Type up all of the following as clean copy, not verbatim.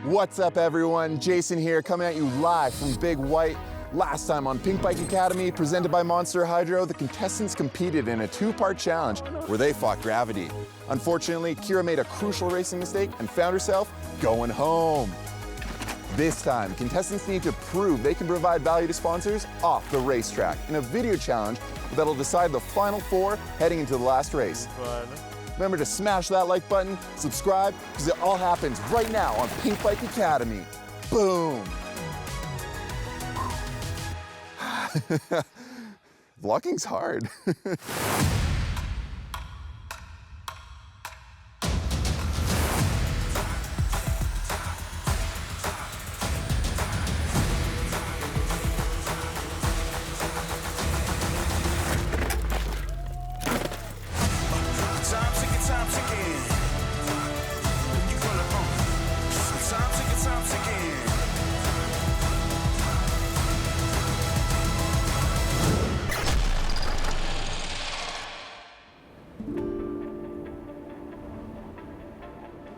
What's up, everyone? Jason here, coming at you live from Big White. Last time on Pinkbike Academy, presented by Monster Hydro, the contestants competed in a two-part challenge where they fought gravity. Unfortunately, Kira made a crucial racing mistake and found herself going home. This time, contestants need to prove they can provide value to sponsors off the racetrack in a video challenge that'll decide the final four heading into the last race. Remember to smash that like button, subscribe, because it all happens right now on Pinkbike Academy. Boom! Vlogging's hard.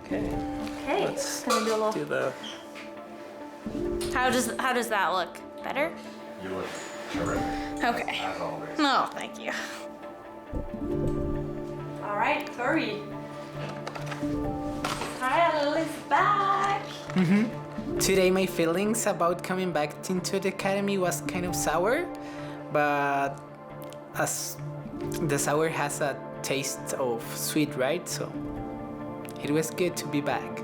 Okay, let's gonna do a little. Do the. How does that look? Better? You look terrific. Okay. As always. No, thank you. All right, hurry. Kyle is back. Today my feelings about coming back into the academy was kind of sour, but as the sour has a taste of sweet, right? So it was good to be back.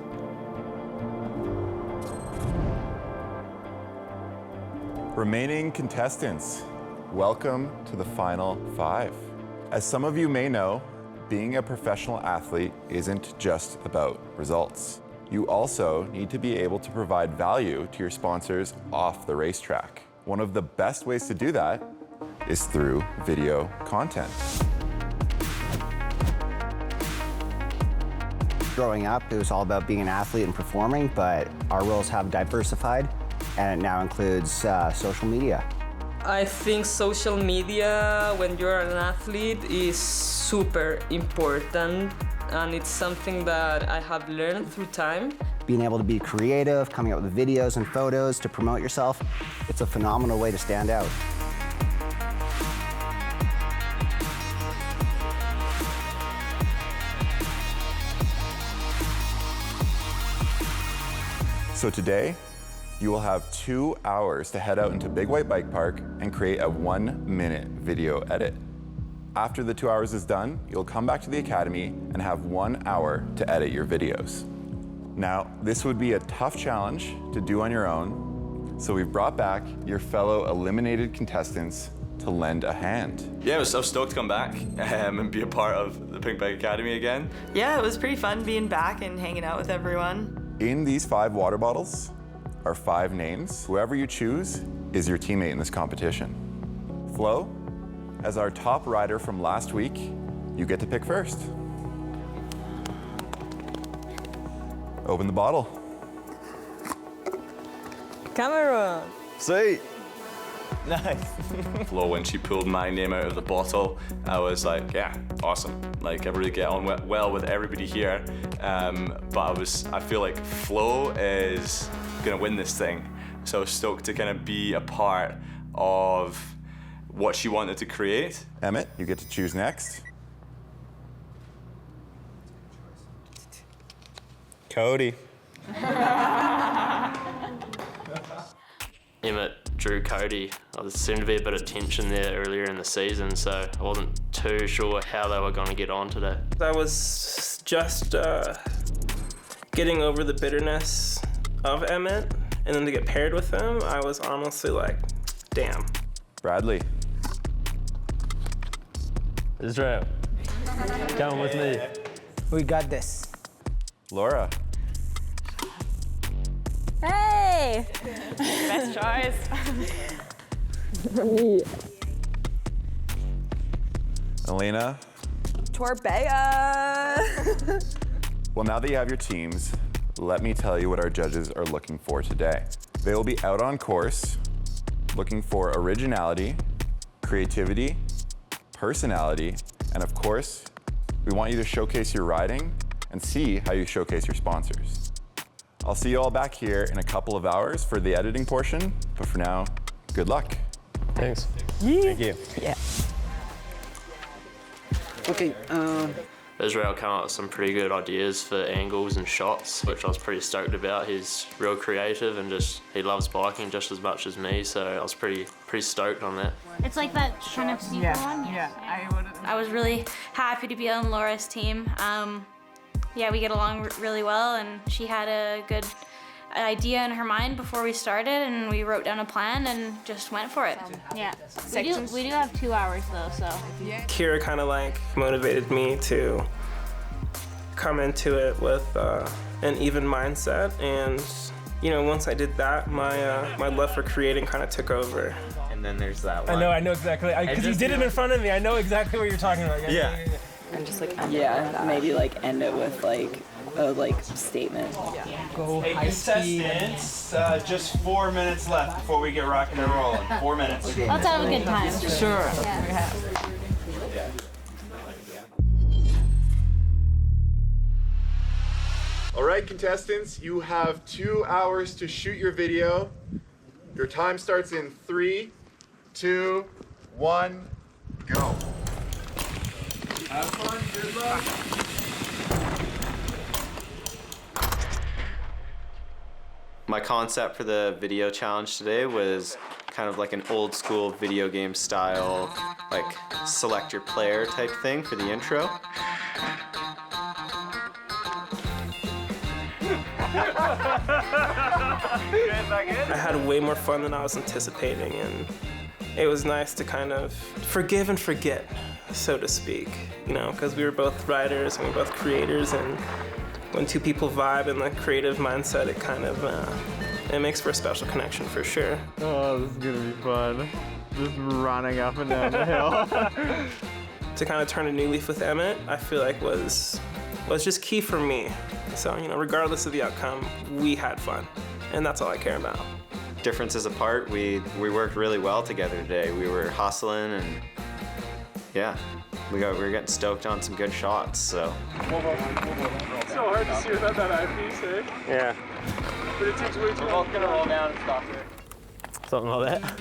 Remaining contestants, welcome to the final five. As some of you may know, being a professional athlete isn't just about results. You also need to be able to provide value to your sponsors off the racetrack. One of the best ways to do that is through video content. Growing up, it was all about being an athlete and performing, but our roles have diversified, and it now includes social media. I think social media, when you're an athlete, is super important, and it's something that I have learned through time. Being able to be creative, coming up with videos and photos to promote yourself, it's a phenomenal way to stand out. So today, you will have 2 hours to head out into Big White Bike Park and create a 1-minute video edit. After the 2 hours is done, you'll come back to the academy and have 1 hour to edit your videos. Now, this would be a tough challenge to do on your own, so we've brought back your fellow eliminated contestants to lend a hand. Yeah, I was so stoked to come back and be a part of the Pinkbike Academy again. Yeah, it was pretty fun being back and hanging out with everyone. In these 5 water bottles are 5 names. Whoever you choose is your teammate in this competition. Flo, as our top rider from last week, you get to pick first. Open the bottle. Cameron. Sweet. Nice. Flo, when she pulled my name out of the bottle, I was like, yeah, awesome. Like, I really get on well with everybody here. But I feel like Flo is gonna win this thing. So stoked to kind of be a part of what she wanted to create. Emmett, you get to choose next. Cody. Emmett drew Cody. There seemed to be a bit of tension there earlier in the season, so I wasn't too sure how they were going to get on today. I was just getting over the bitterness of Emmett, and then to get paired with him, I was honestly like, damn. Bradley. Israel. Come with me. We got this. Laura. Hey! Best choice. Elena. Torbea. Well, now that you have your teams, let me tell you what our judges are looking for today. They will be out on course, looking for originality, creativity, personality, and of course, we want you to showcase your riding and see how you showcase your sponsors. I'll see you all back here in a couple of hours for the editing portion, but for now, good luck. Thanks. Thank you. Yeah. Okay, Israel came up with some pretty good ideas for angles and shots, which I was pretty stoked about. He's real creative and he loves biking just as much as me, so I was pretty stoked on that. It's like that kind of steeper one. Yeah. I was really happy to be on Laura's team. Yeah, we get along really well, and she had a good idea in her mind before we started, and we wrote down a plan and just went for it. Yeah. We do have 2 hours though, so. Kira kind of like motivated me to come into it with an even mindset, and you know, once I did that, my love for creating kind of took over. And then there's that one. I know exactly, because you did it in front of me. I know exactly what you're talking about. Yeah. And just like maybe like end it with like a statement. Go Hey, high speed. contestants, just 4 minutes left before we get rocking and rolling. 4 minutes. Let's have a good time. Sure. All right, contestants, you have 2 hours to shoot your video. Your time starts in 3, 2, 1, go. Have fun, good luck. My concept for the video challenge today was kind of like an old school video game style, like select your player type thing for the intro. I had way more fun than I was anticipating, and it was nice to kind of forgive and forget, so to speak, you know, because we were both writers and we were both creators, and when two people vibe in the creative mindset, it kind of, it makes for a special connection for sure. Oh, this is gonna be fun. Just running up and down the hill. To kind of turn a new leaf with Emmett, I feel like was just key for me. So, you know, regardless of the outcome, we had fun, and that's all I care about. Differences apart, we worked really well together today. We were hustling, and yeah, we were getting stoked on some good shots. So. It's so hard to see without that eyepiece, eh? Yeah. But it takes way too long. We're both gonna roll down and stop here. Something like that.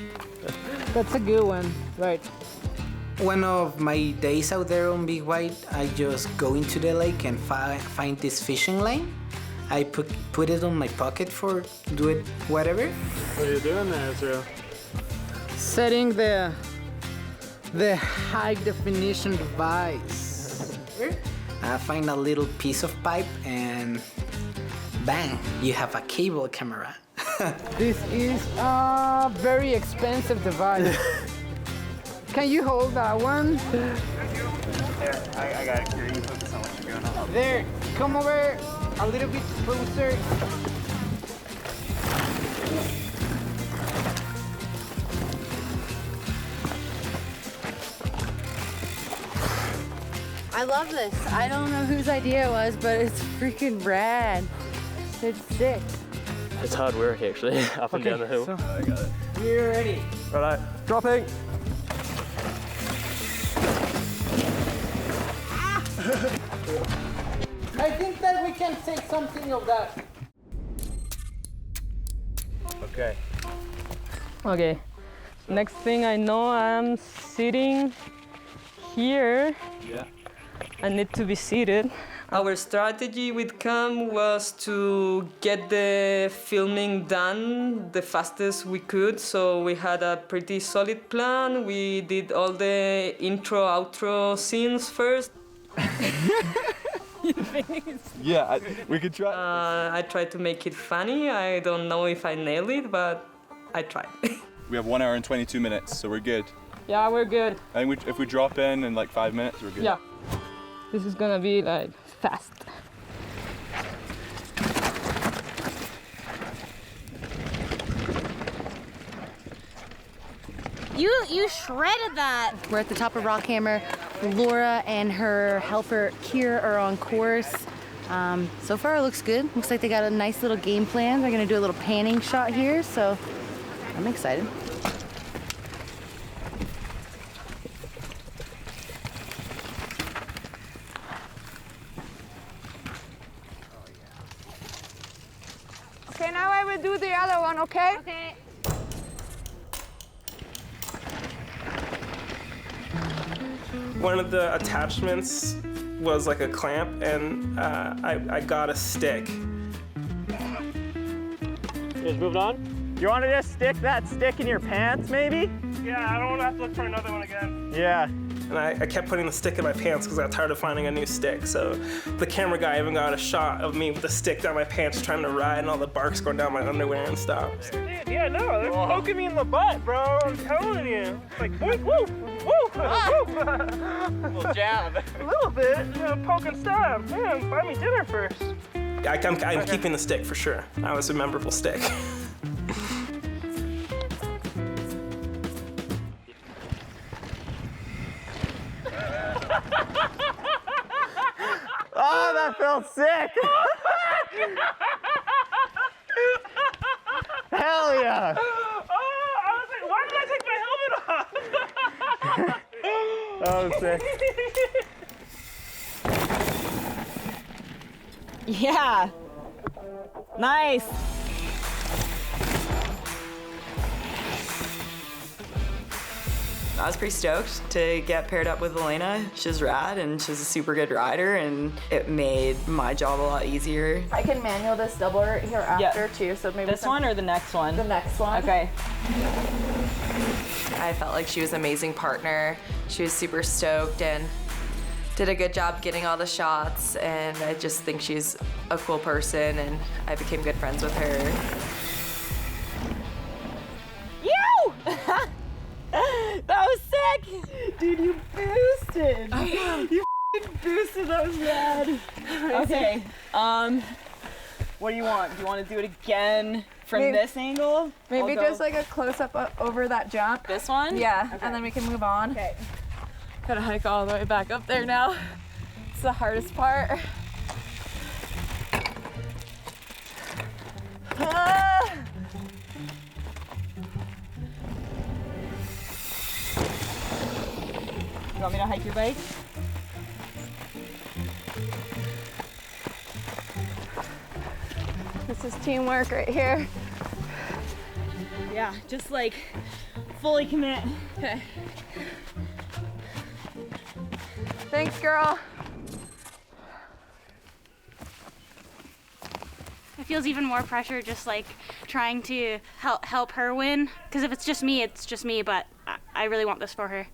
that's a good one, right? One of my days out there on Big White, I just go into the lake and find this fishing line. I put it on my pocket for do it whatever. What are you doing there, Israel? Setting the high definition device. I find a little piece of pipe and bang, you have a cable camera. This is a very expensive device. Can you hold that one? There, I got it. Here, you focus on what you're doing. There, come over a little bit closer. I love this. I don't know whose idea it was, but it's freaking rad. It's sick. It's hard work actually, up and down the hill. So, I got it. we're ready. Alright, dropping. I think that we can take something of that. Okay. Okay. Next thing I know, I'm sitting here. Yeah. I need to be seated. Our strategy with Cam was to get the filming done the fastest we could, so we had a pretty solid plan. We did all the intro, outro scenes first. Yeah, we could try. I tried to make it funny. I don't know if I nailed it, but I tried. We have 1 hour and 22 minutes, so we're good. Yeah, we're good. I think if we drop in like 5 minutes, we're good. Yeah. This is gonna be like fast. You shredded that. We're at the top of Rockhammer. Laura and her helper Kier are on course. So far it looks good. Looks like they got a nice little game plan. They're gonna do a little panning shot here, so I'm excited. Okay, now I will do the other one, okay? Okay. One of the attachments was like a clamp, and I got a stick. Just moving on? You want to just stick that stick in your pants, maybe? Yeah, I don't want to have to look for another one again. Yeah. And I kept putting the stick in my pants because I got tired of finding a new stick. So the camera guy even got a shot of me with the stick down my pants trying to ride and all the barks going down my underwear and stuff. Dude, yeah, no, they're poking me in the butt, bro. I'm telling you. Like, woo, woo, woo, A little jab. A little bit, poke and stab. Man, buy me dinner first. I'm keeping the stick for sure. That was a memorable stick. Oh, that felt sick! Hell yeah! Oh, I was like, why did I take my helmet off? That was sick. Yeah. Nice. I was pretty stoked to get paired up with Elena. She's rad and she's a super good rider, and it made my job a lot easier. I can manual this doubler here after too, so maybe this one or the next one? The next one. Okay. I felt like she was an amazing partner. She was super stoked and did a good job getting all the shots, and I just think she's a cool person, and I became good friends with her. You! That was sick! Dude, you boosted! You boosted, that was rad. Okay, what do you want? Do you want to do it again from this angle? Maybe just like a close-up over that jump. This one? Yeah, Okay. and then we can move on. Okay. Gotta hike all the way back up there now. It's the hardest part. Ah! You want me to hike your bike? This is teamwork right here. Yeah, just like fully commit. Okay. Thanks, girl. It feels even more pressure just like trying to help her win. Because if it's just me, it's just me, but I really want this for her.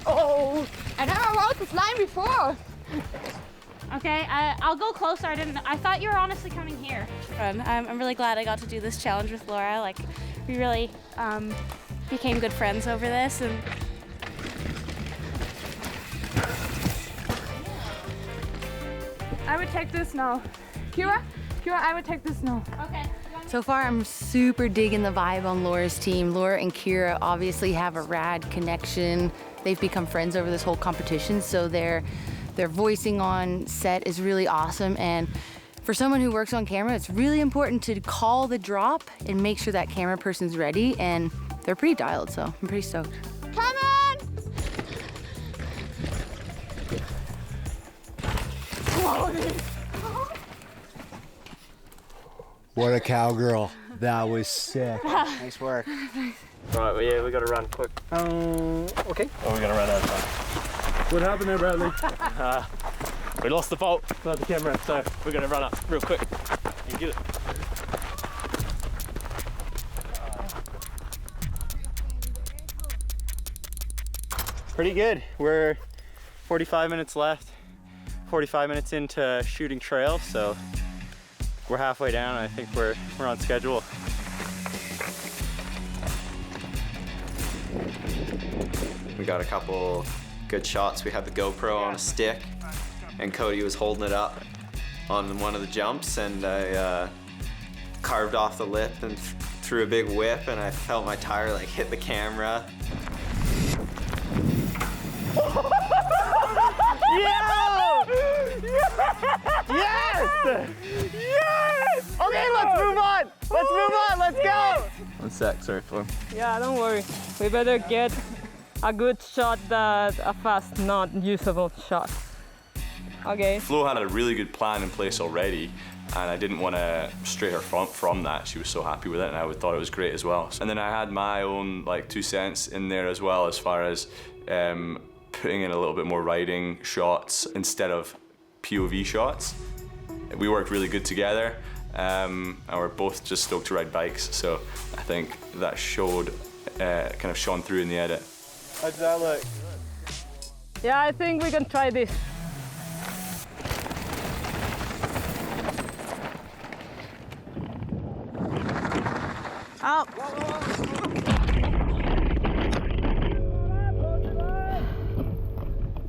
Oh, I never rode this line before. Okay, I'll go closer. I thought you were honestly coming here. I'm really glad I got to do this challenge with Laura. Like, we really became good friends over this, and I would take this now. Kira, I would take this now. Okay. So far, I'm super digging the vibe on Laura's team. Laura and Kira obviously have a rad connection. They've become friends over this whole competition, so their voicing on set is really awesome. And for someone who works on camera, it's really important to call the drop and make sure that camera person's ready, and they're pretty dialed, so I'm pretty stoked. Come on! What a cowgirl. That was sick. Nice work. Right, well, yeah, we gotta run quick. Okay. Oh, we gotta run out of time. What happened there, Bradley? We lost the bolt, not the camera, so we're gonna run up real quick and get it. Pretty good. We're 45 minutes left. 45 minutes into shooting trails, so we're halfway down. I think we're on schedule. We got a couple good shots. We had the GoPro on a stick, and Cody was holding it up on one of the jumps, and I carved off the lip and threw a big whip, and I felt my tire like hit the camera. Yeah! Yes! Yes! Okay, let's move on! Let's move on, let's go! One sec, sorry, Flo. Yeah, don't worry. We better get a good shot than a fast, not usable shot. Okay. Flo had a really good plan in place already. and I didn't want to stray her from that. She was so happy with it, and I thought it was great as well. And then I had my own like 2 cents in there as well, as far as putting in a little bit more riding shots instead of POV shots. We worked really good together, and we're both just stoked to ride bikes, so I think that showed, kind of shone through in the edit. How does that look? Yeah, I think we can try this. Oh.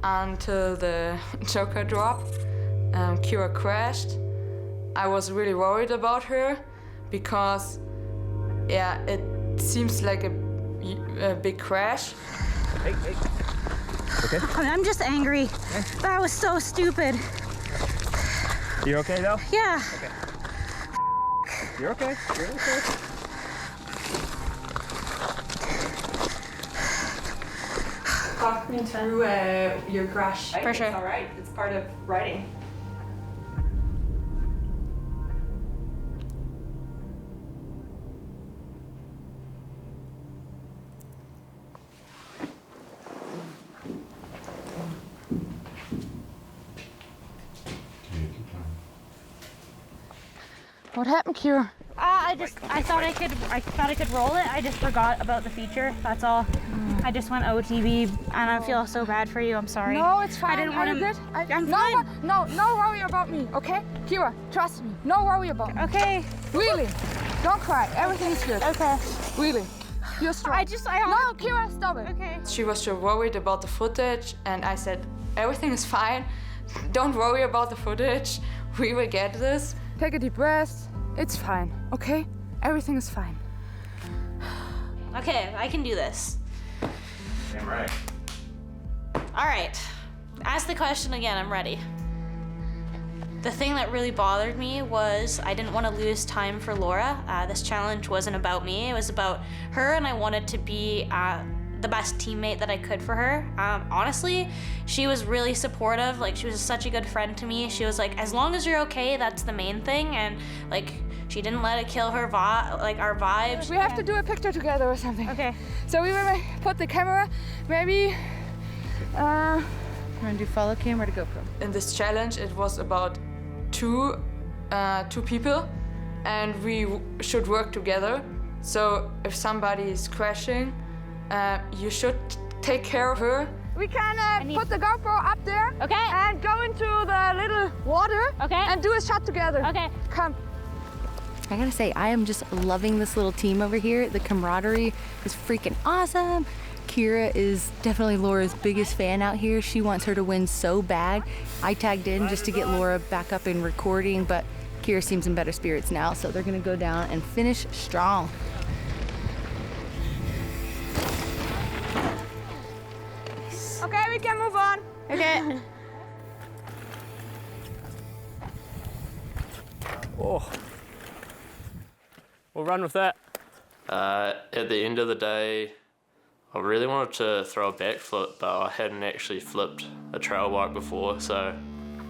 Until the Joker drop, Kira crashed. I was really worried about her because, yeah, it seems like a big crash. Hey. Okay. I'm just angry. That was so stupid. You okay though? Yeah. Okay. You're okay. You're okay. Talk me through your crash. For sure. It's all right. It's part of riding. What happened, Kira? I thought I could roll it. I just forgot about the feature. That's all. I just went OTB, and I feel so bad for you. I'm sorry. No, it's fine. I didn't want to. I'm no, fine. No worry about me, okay? Kira, trust me. No worry about me. Okay. Really. Don't cry. Everything's good. Okay. Really. You're strong. No, Kira, stop it. Okay. She was so worried about the footage, and I said, everything is fine. Don't worry about the footage. We will get this. Take a deep breath. It's fine, okay? Everything is fine. Okay, I can do this. Damn right. All right. Ask the question again. I'm ready. The thing that really bothered me was I didn't want to lose time for Laura. This challenge wasn't about me. It was about her, and I wanted to be the best teammate that I could for her. Honestly, she was really supportive. Like, she was such a good friend to me. She was like, as long as you're okay, that's the main thing. And like, she didn't let it kill her our vibes. We have to do a picture together or something. Okay. So we will put the camera, maybe. You want to do follow cam or to GoPro? In this challenge, it was about two people, and we should work together. So if somebody is crashing, you should take care of her. We can put the GoPro up there. Okay. And go into the little water. Okay. And do a shot together. Okay. Come. I gotta say, I am just loving this little team over here. The camaraderie is freaking awesome. Kira is definitely Laura's biggest fan out here. She wants her to win so bad. I tagged in just to get Laura back up in recording, but Kira seems in better spirits now, so they're gonna go down and finish strong. Okay, we can move on. Okay. Oh. We'll run with that. At the end of the day, I really wanted to throw a backflip, but I hadn't actually flipped a trail bike before, so...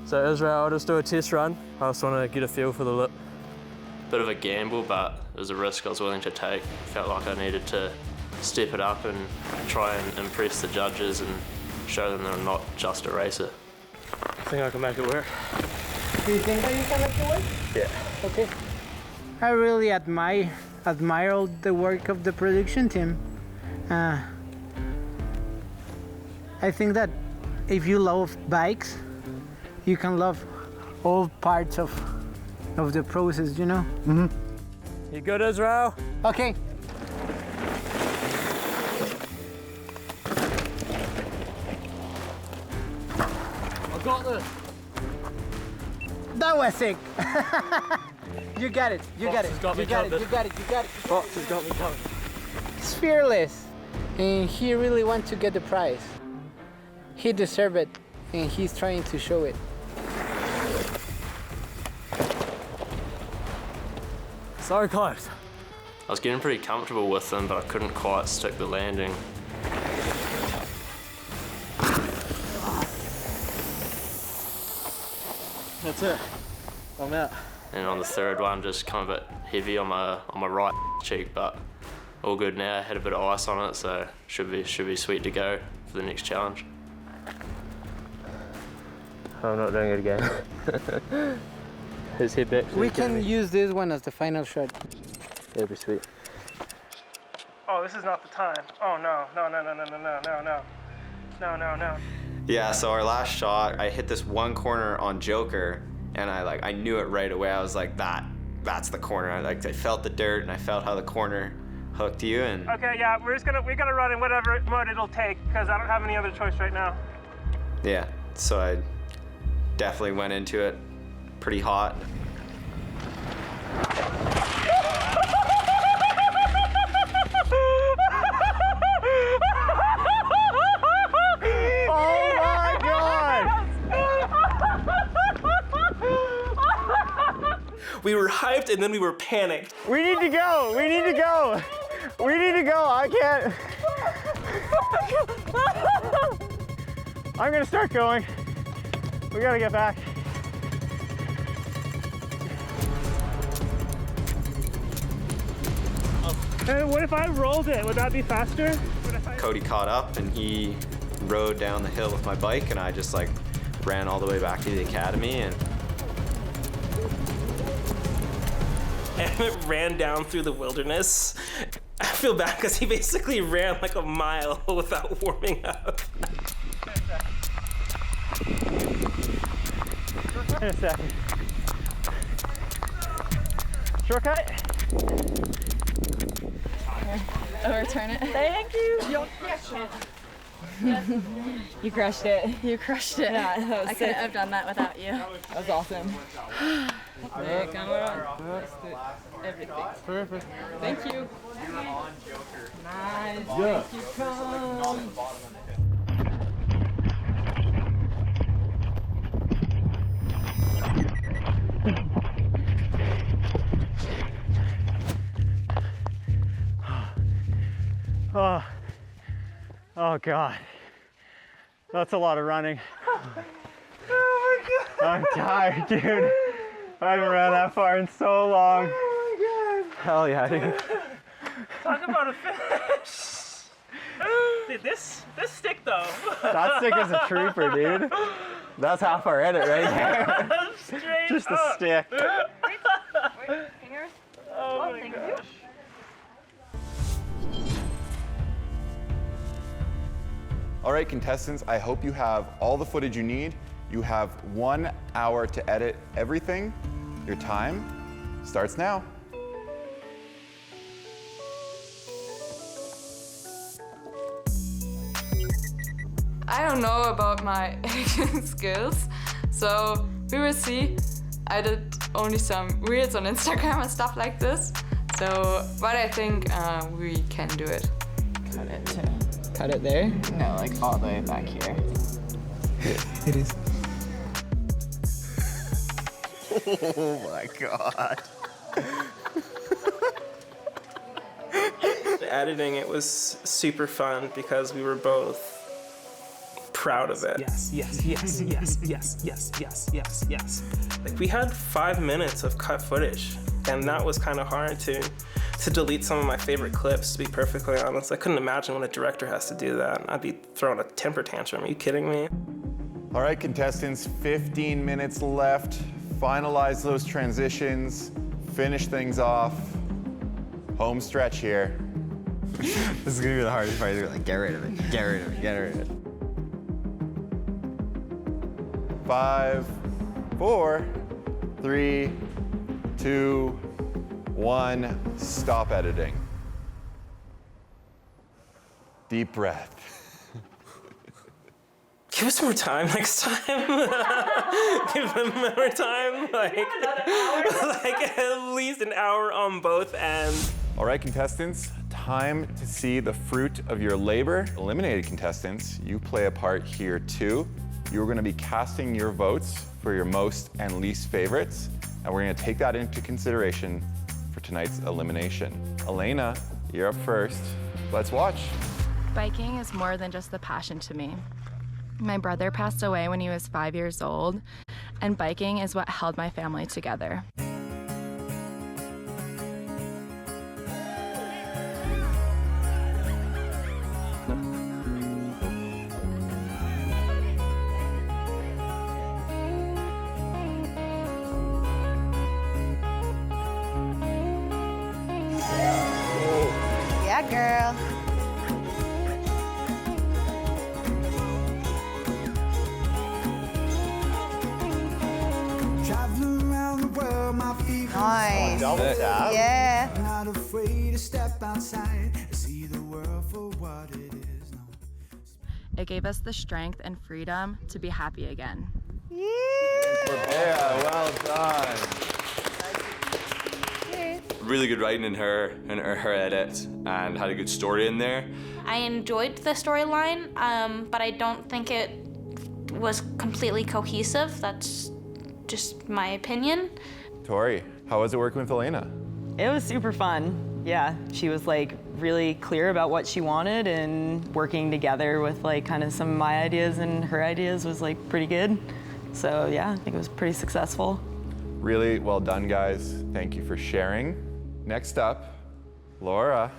So Israel, I'll just do a test run. I just want to get a feel for the lip. Bit of a gamble, but it was a risk I was willing to take. Felt like I needed to step it up and try and impress the judges and show them that I'm not just a racer. I think I can make it work. Do you think that you can make it work? Yeah. Okay. I really admire all the work of the production team. I think that if you love bikes, you can love all parts of the process, you know? Mm-hmm. You good, Israel? Okay. I got this. That was sick. You got it. You got it. Got me You got it. covered. You got it. You got it. Fox has got me covered. He's fearless, and he really wants to get the prize. He deserves it, and he's trying to show it. So close. I was getting pretty comfortable with them, but I couldn't quite stick the landing. That's it. I'm out. And on the third one, just kind of a bit heavy on my right cheek, but all good now. Had a bit of ice on it, so should be sweet to go for the next challenge. I'm not doing it again. His hip back. We can use this one as the final shot. That'd be sweet. Oh, this is not the time. Oh no, no, no, no, no, no, no, no, no. No, no, no. Yeah, so our last shot, I hit this one corner on Joker, and I knew it right away. I was like, that's the corner. I felt the dirt, and I felt how the corner hooked you, and... Okay, yeah, we gotta run in whatever mode it'll take, because I don't have any other choice right now. Yeah, so I definitely went into it pretty hot. Oh my God! We were hyped and then we were panicked. We need to go! We need to go! We need to go! I can't... I'm gonna start going. We gotta get back. What if I rolled it? Would that be faster? Cody caught up and he rode down the hill with my bike, and I just ran all the way back to the academy. And Emmett ran down through the wilderness. I feel bad because he basically ran like a mile without warming up. In a second. Shortcut? Overturn it. Thank you. You crushed it. You crushed it. Yeah, that was I sick. couldn't have done that without you. That was awesome. Everything. Perfect. Thank you. Nice. Yeah. Thank you, Tom. Oh God. That's a lot of running. Oh my God. I'm tired, dude. I haven't ran that far in so long. Oh my God. Hell yeah, dude. Talk about a finish. Dude, this stick though. That stick is a trooper, dude. That's half our edit right there. Straight Just a up. stick. Wait, fingers? Oh my thank gosh. you. All right, contestants, I hope you have all the footage you need. You have 1 hour to edit everything. Your time starts now. I don't know about my editing skills, so we will see. I did only some reels on Instagram and stuff like this, so but I think we can do it. Cut it too. Cut it there? No, like all the way back here. It is. Oh my God. Editing it was super fun because we were both proud of it. Yes, yes, yes, yes, yes, yes, yes, yes, yes. Like we had 5 minutes of cut footage, and that was kind of hard to delete some of my favorite clips, to be perfectly honest. I couldn't imagine when a director has to do that. I'd be throwing a temper tantrum. Are you kidding me? All right, contestants, 15 minutes left. Finalize those transitions, finish things off. Home stretch here. This is gonna be the hardest part. You're like, get rid of it, get rid of it, get rid of it. 5, 4, 3, 2, 1. Stop editing. Deep breath. Give us more time next time. Give them more time. Like at least an hour on both ends. All right, contestants, time to see the fruit of your labor. Eliminated contestants, you play a part here too. You're gonna be casting your votes for your most and least favorites, and we're gonna take that into consideration for tonight's elimination. Elena, you're up first. Let's watch. Biking is more than just the passion to me. My brother passed away when he was 5 years old, and biking is what held my family together. Yeah, girl. Nice. Double tap. Yeah. Not afraid to step outside and see the world for what it is. It gave us the strength and freedom to be happy again. Yeah, well done. Really good writing in her edit, and had a good story in there. I enjoyed the storyline, but I don't think it was completely cohesive. That's just my opinion. Tori, how was it working with Elena? It was super fun. Yeah, she was like really clear about what she wanted, and working together with like kind of some of my ideas and her ideas was like pretty good. So yeah, I think it was pretty successful. Really well done, guys. Thank you for sharing. Next up, Laura.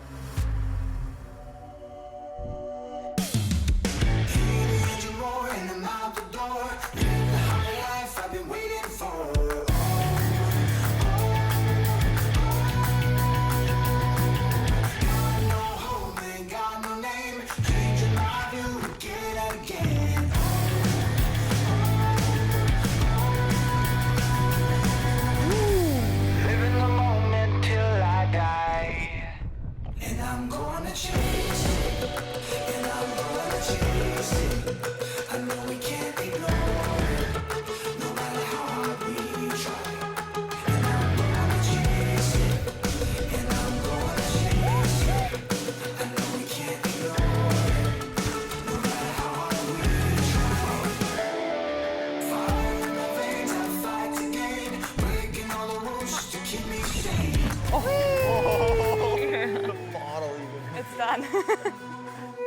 It's done.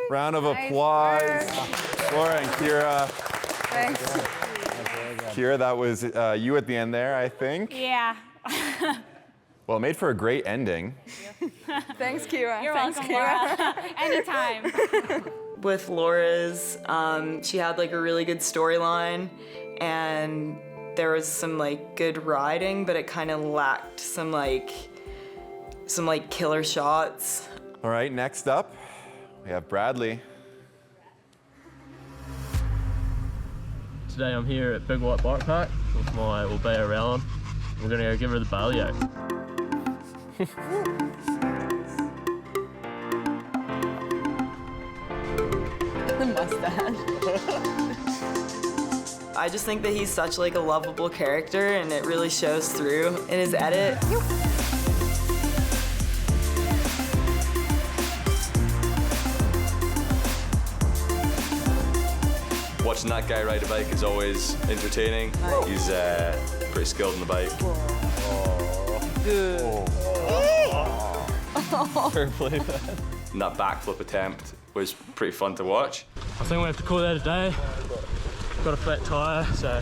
Round of applause. Laura and Kira. Thanks. Kira, that was you at the end there, I think. Yeah. Well, it made for a great ending. Thanks, Kira. You're Thanks, welcome, Kira. Laura. Anytime. With Laura's, she had like a really good storyline, and there was some like good riding, but it kind of lacked some killer shots. All right, next up, we have Bradley. Today I'm here at Big White Bike Park with my Orbea Rowland. We're gonna go give her the bail yoke. The mustache. I just think that he's such like a lovable character, and it really shows through in his edit. Watching that guy ride a bike is always entertaining. Nice. He's pretty skilled on the bike. Fair play, man. And that backflip attempt was pretty fun to watch. I think we have to call that a day. Got a flat tyre, so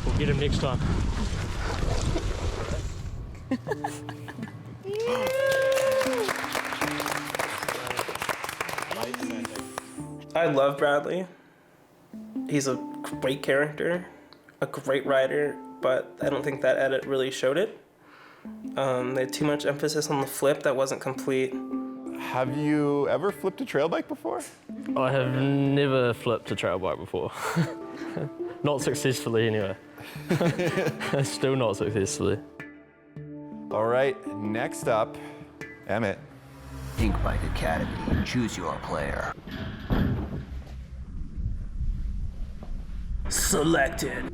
we'll get him next time. I love Bradley. He's a great character, a great rider, but I don't think that edit really showed it. They had too much emphasis on the flip that wasn't complete. Have you ever flipped a trail bike before? I have never flipped a trail bike before. Not successfully, anyway. Still not successfully. All right, next up, Emmett. Pinkbike Academy, choose your player. Selected.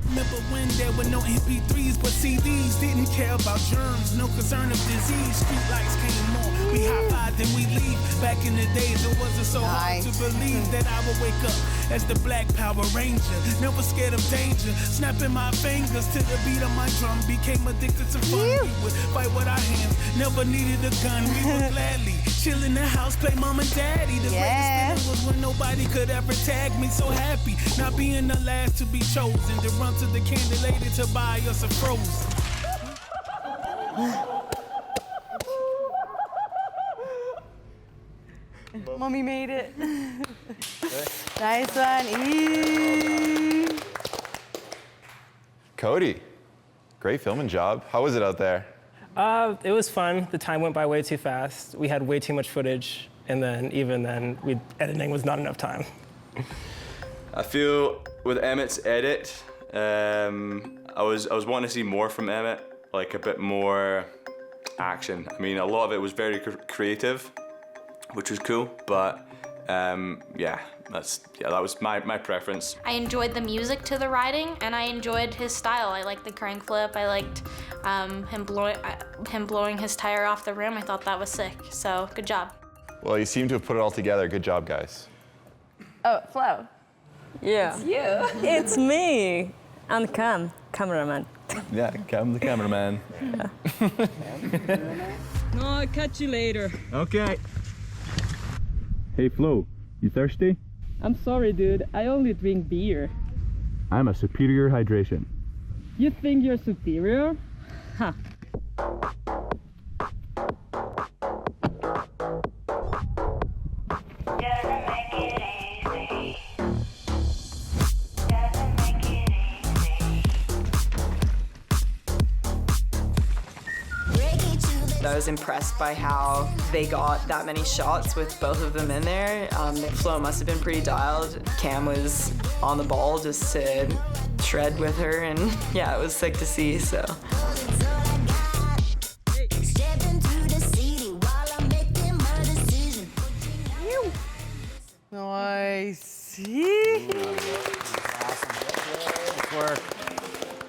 Remember when there were no MP3s, but CDs didn't care about germs, no concern of disease. Street lights came on, we high-fived and we leave. Back in the days, it wasn't so hard to believe that I would wake up as the Black Power Ranger, never scared of danger. Snapping my fingers to the beat of my drum, became addicted to fun. We would fight with our hands, never needed a gun. We would gladly chill in the house, play mom and daddy. The greatest feeling was when nobody could ever tag me. So happy, not being the last to be chosen, to run to the candy lady to buy us a Frozen. Mommy made it. Nice one. Cody, great filming job. How was it out there? It was fun. The time went by way too fast. We had way too much footage, and then even then, editing was not enough time. I feel with Emmett's edit, I was wanting to see more from Emmett, like a bit more action. I mean, a lot of it was very creative, which was cool, but that was my preference. I enjoyed the music to the riding, and I enjoyed his style. I liked the crank flip. I liked him blowing his tire off the rim. I thought that was sick. So good job. Well, you seem to have put it all together. Good job, guys. Oh, Flo. Yeah. It's you. It's me. I'm the cameraman. Yeah, Cam the cameraman. No, I'll catch you later. Okay. Hey Flo, you thirsty? I'm sorry, dude. I only drink beer. I'm a superior hydration. You think you're superior? Huh. I was impressed by how they got that many shots with both of them in there. Flo must have been pretty dialed. Cam was on the ball just to shred with her, and yeah, it was sick to see, so. Nice. Good work.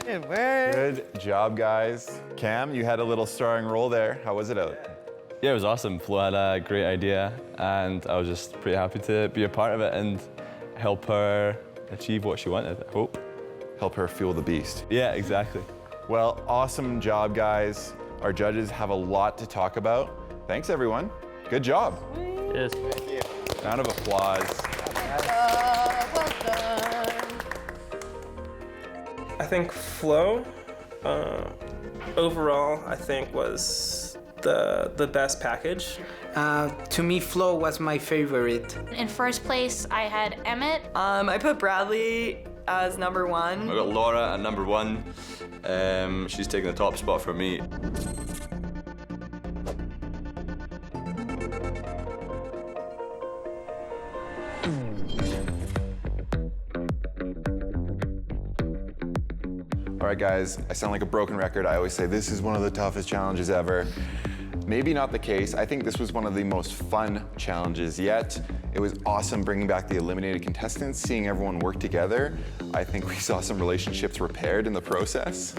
Good work. Good job, guys. Cam, you had a little starring role there. How was it out? Yeah, it was awesome. Flo had a great idea, and I was just pretty happy to be a part of it and help her achieve what she wanted, I hope. Help her fuel the beast. Yeah, exactly. Well, awesome job, guys. Our judges have a lot to talk about. Thanks, everyone. Good job. Yes. Thank you. Round of applause. Well done. I think Flo, overall, I think was the best package. To me, Flo was my favorite. In first place, I had Emmett. I put Bradley as number 1. I got Laura at number 1. She's taking the top spot for me. All right, guys, I sound like a broken record. I always say this is one of the toughest challenges ever. Maybe not the case. I think this was one of the most fun challenges yet. It was awesome bringing back the eliminated contestants, seeing everyone work together. I think we saw some relationships repaired in the process.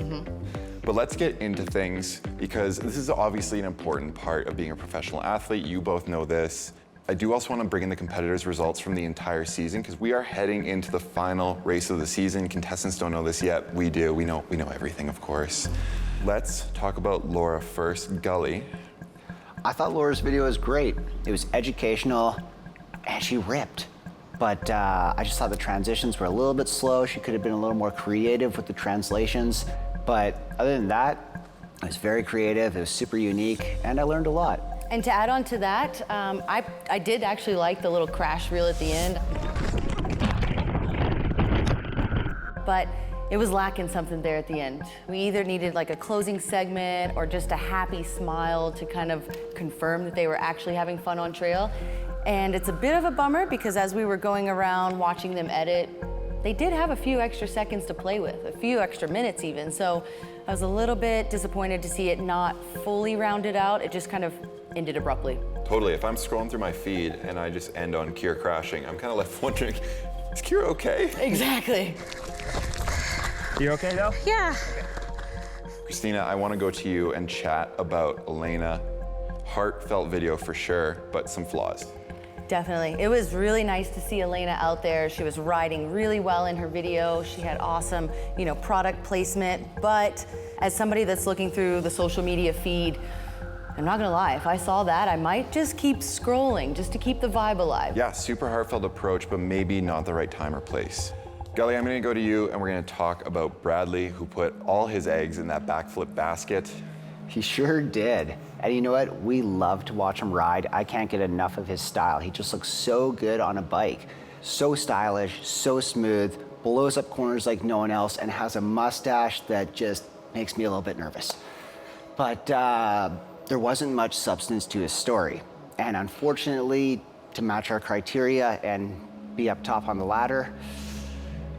But let's get into things, because this is obviously an important part of being a professional athlete. You both know this. I do also want to bring in the competitors' results from the entire season, because we are heading into the final race of the season. Contestants don't know this yet. We do. We know everything, of course. Let's talk about Laura first. Gully. I thought Laura's video was great. It was educational, and she ripped. But I just thought the transitions were a little bit slow. She could have been a little more creative with the translations. But other than that, it was very creative, it was super unique, and I learned a lot. And to add on to that, I did actually like the little crash reel at the end. But it was lacking something there at the end. We either needed like a closing segment or just a happy smile to kind of confirm that they were actually having fun on trail. And it's a bit of a bummer, because as we were going around watching them edit, they did have a few extra seconds to play with, a few extra minutes even. So I was a little bit disappointed to see it not fully rounded out. It just kind of ended abruptly. Totally. If I'm scrolling through my feed and I just end on Kier crashing, I'm kind of left wondering, is Kier okay? Exactly. You okay though? Yeah. Christina, I want to go to you and chat about Elena. Heartfelt video for sure, but some flaws. Definitely. It was really nice to see Elena out there. She was riding really well in her video. She had awesome, product placement. But as somebody that's looking through the social media feed, I'm not gonna lie, if I saw that, I might just keep scrolling just to keep the vibe alive. Yeah, super heartfelt approach, but maybe not the right time or place. Gully, I'm gonna go to you and we're gonna talk about Bradley, who put all his eggs in that backflip basket. He sure did. And you know what? We love to watch him ride. I can't get enough of his style. He just looks so good on a bike. So stylish, so smooth, blows up corners like no one else, and has a mustache that just makes me a little bit nervous. but there wasn't much substance to his story. And unfortunately, to match our criteria and be up top on the ladder,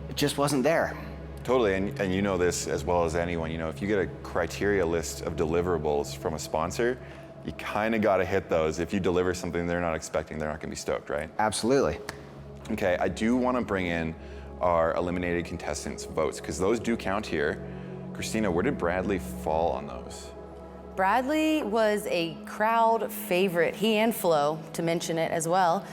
it just wasn't there. Totally, and you know this as well as anyone. You know, if you get a criteria list of deliverables from a sponsor, you kind of got to hit those. If you deliver something they're not expecting, they're not going to be stoked, right? Absolutely. Okay, I do want to bring in our eliminated contestants' votes, because those do count here. Christina, where did Bradley fall on those? Bradley was a crowd favorite, he and Flo, to mention it as well.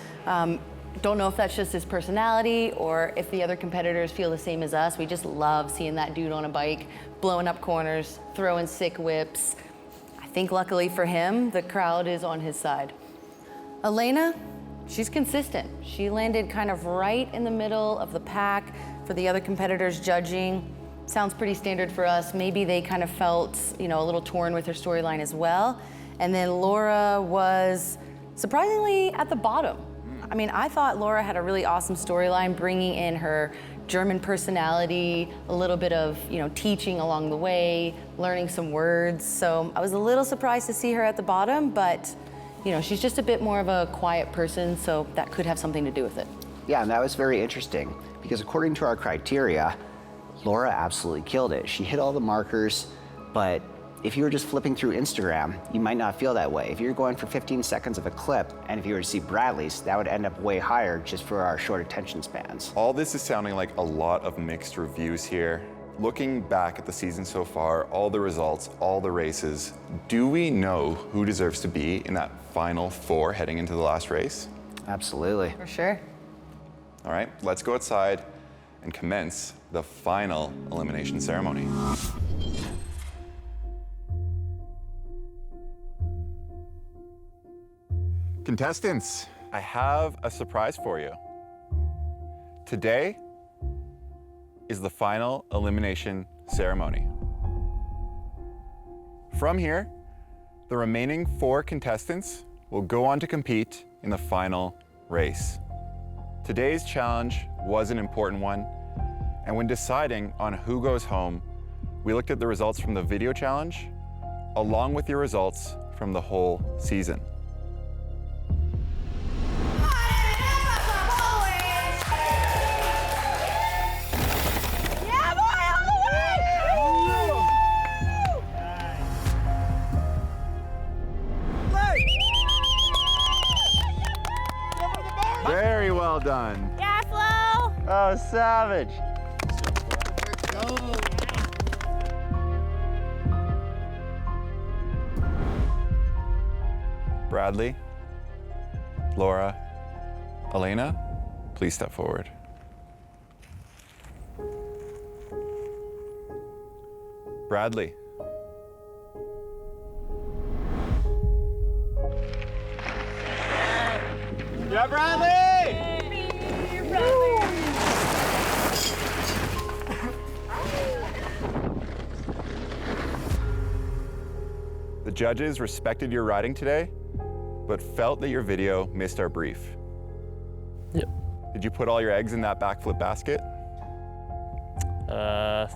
Don't know if that's just his personality or if the other competitors feel the same as us. We just love seeing that dude on a bike, blowing up corners, throwing sick whips. I think luckily for him, the crowd is on his side. Elena, she's consistent. She landed kind of right in the middle of the pack for the other competitors judging. Sounds pretty standard for us. Maybe they kind of felt, you know, a little torn with her storyline as well. And then Laura was surprisingly at the bottom. I mean, I thought Laura had a really awesome storyline, bringing in her German personality, a little bit of, you know, teaching along the way, learning some words. So I was a little surprised to see her at the bottom, but, you know, she's just a bit more of a quiet person, so that could have something to do with it. Yeah, and that was very interesting, because according to our criteria, Laura absolutely killed it. She hit all the markers, but if you were just flipping through Instagram, you might not feel that way. If you're going for 15 seconds of a clip, and if you were to see Bradley's, that would end up way higher just for our short attention spans. All this is sounding like a lot of mixed reviews here. Looking back at the season so far, all the results, all the races, do we know who deserves to be in that final 4 heading into the last race? Absolutely. For sure. All right, let's go outside and commence the final elimination ceremony. Contestants, I have a surprise for you. Today is the final elimination ceremony. From here, the remaining 4 contestants will go on to compete in the final race. Today's challenge was an important one, and when deciding on who goes home, we looked at the results from the video challenge, along with your results from the whole season. Very well done. Yeah, Flo! Oh, savage. Bradley, Laura, Elena, please step forward. Bradley. Yeah, Bradley! The judges respected your riding today, but felt that your video missed our brief. Yep. Did you put all your eggs in that backflip basket?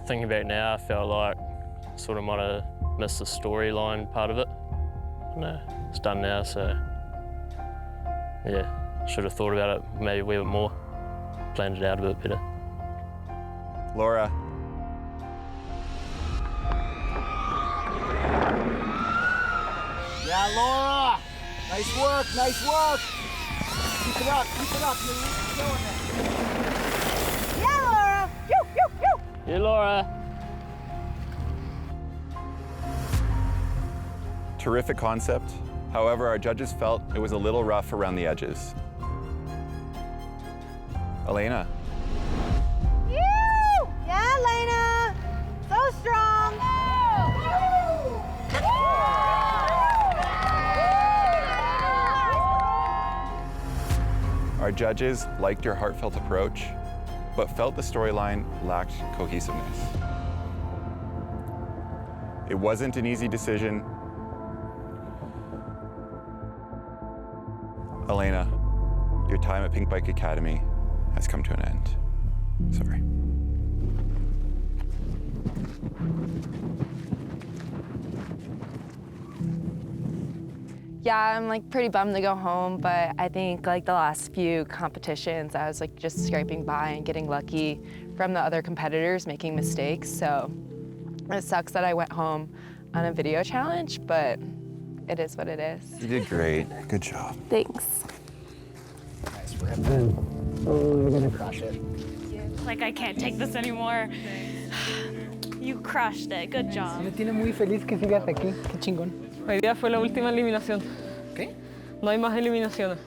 Thinking back now, I felt like sort of might have missed the storyline part of it. No, it's done now, so yeah, should have thought about it maybe a wee bit more, planned it out a bit better. Laura. Yeah, Laura! Nice work, nice work! Keep it up, you're killing it. Yeah, Laura! Yoo, yoo, yoo! Yeah, Laura! Terrific concept. However, our judges felt it was a little rough around the edges. Elena. Yoo! Yeah, Elena! So strong! Our judges liked your heartfelt approach, but felt the storyline lacked cohesiveness. It wasn't an easy decision. Elena, your time at Pinkbike Academy has come to an end. Sorry. Yeah, I'm like pretty bummed to go home, but I think like the last few competitions, I was like just scraping by and getting lucky from the other competitors making mistakes. So it sucks that I went home on a video challenge, but it is what it is. You did great. Good job. Thanks. Nice rip. Oh, you're gonna crush it. Like, I can't take this anymore. You crushed it. Good job. Me tiene muy feliz que sigas aquí. Qué chingón. Hoy día fue la última eliminación. ¿Qué? No hay más eliminaciones.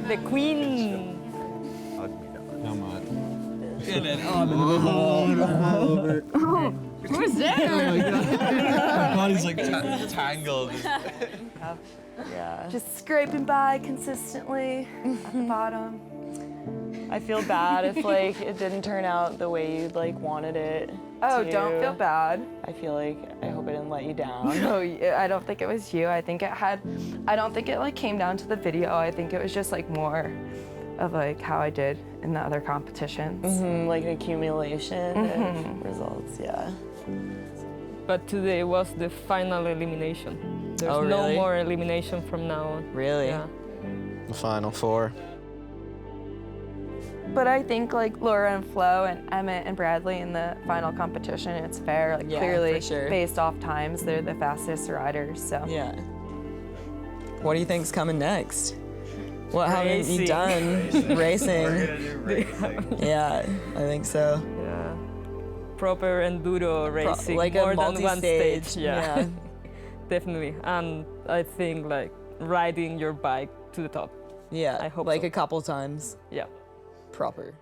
The queen. Come on. Oh, who's there? Oh my God. My body's like tangled. Yeah. Just scraping by consistently at the bottom. I feel bad if like it didn't turn out the way you'd like wanted it. Oh, to. don't feel bad. I feel like I hope I didn't let you down. No, I don't think it was you. I think I don't think it like came down to the video. I think it was just like more of like how I did in the other competitions. Like an accumulation of results, yeah. But today was the final elimination. There's Oh, no really? more elimination from now on. Really? Yeah. The final four. But I think like Laura and Flo and Emmett and Bradley in the final competition, it's fair. Like Yeah, clearly for sure. based off times, they're the fastest riders. So Yeah. What do you think's coming next? What haven't you done? Racing. Yeah, I think so. Yeah. Proper enduro racing, like a more than one multi-stage, stage. Yeah. Definitely. And I think like riding your bike to the top. Yeah, I hope like so. a couple times. Yeah. Proper.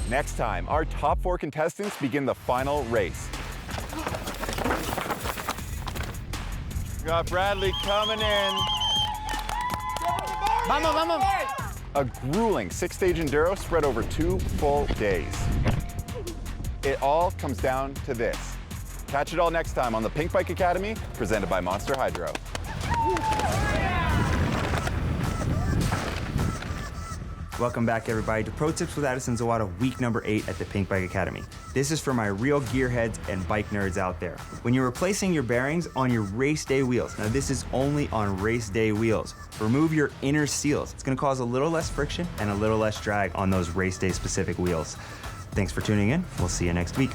Next time, our top 4 contestants begin the final race. We got Bradley coming in. Vamos, vamos. A grueling 6-stage enduro spread over 2 full days. It all comes down to this. Catch it all next time on the Pinkbike Academy, presented by Monster Hydro. Welcome back, everybody, to Pro Tips with Addison Zawada, week number 8 at the Pinkbike Academy. This is for my real gearheads and bike nerds out there. When you're replacing your bearings on your race day wheels, now this is only on race day wheels, remove your inner seals. It's gonna cause a little less friction and a little less drag on those race day specific wheels. Thanks for tuning in. We'll see you next week.